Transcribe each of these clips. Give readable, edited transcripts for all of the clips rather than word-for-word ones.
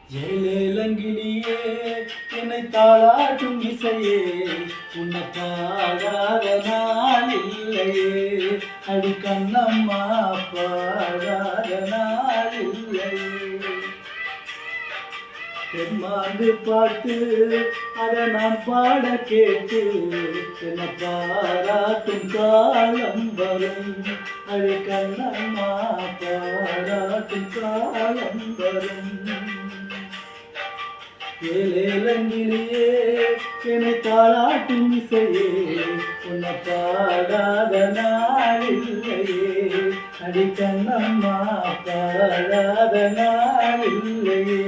ஏலேலங்கிலியே என்னை தாளாட்டும் இசையே உன்னை பாடாத நாள் இல்லையே அடி கண்ணம்மா பாடாத நாள் இல்லையே தென்மாந்து பாட்டு அதை நான் பாட கேட்டு என்னை பாராட்டும் காலம் வரும் அடி கண்ணம்மா பாராட்டும் காலம் வரும் ஏலேலங்கிலியே என்னை தாளாட்டும் இசையே உன்னை பாடாத நாள் இல்லையே அடி கண்ணம்மா பாடாத நாள் இல்லையே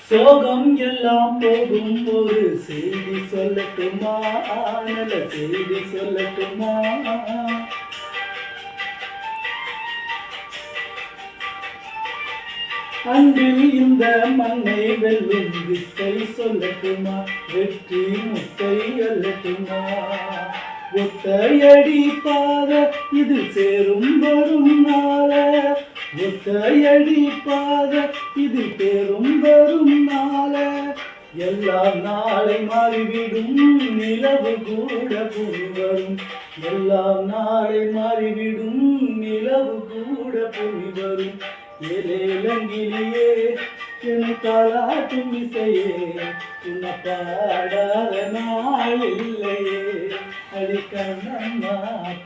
சோகம் எல்லாம் போகும் ஒரு செய்தி சொல்லட்டுமா நல்ல செய்தி சொல்லட்டுமா அன்பில் இந்த மண்ணை வெல்லும் வித்தை சொல்லட்டுமா வெற்றி முத்தை அல்லட்டுமா ஒத்தையடி பாத இது சேரும் வரும் நாள ஒத்தையடி பாத இது பேரும் வரும் நாள எல்லாம் நாளை மாறிவிடும் நிலவு கூட பொறி வரும் எல்லாம் நாளை மாறிவிடும் நிலவு கூட பொறி வரும் ஏலேலங்கிலியே என்னை தாளாட்டும் இசையே உன்னை பாடாத நாள் இல்லையே அடி கண்ணம்மா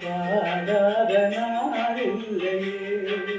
பாடாத நாள் இல்லையே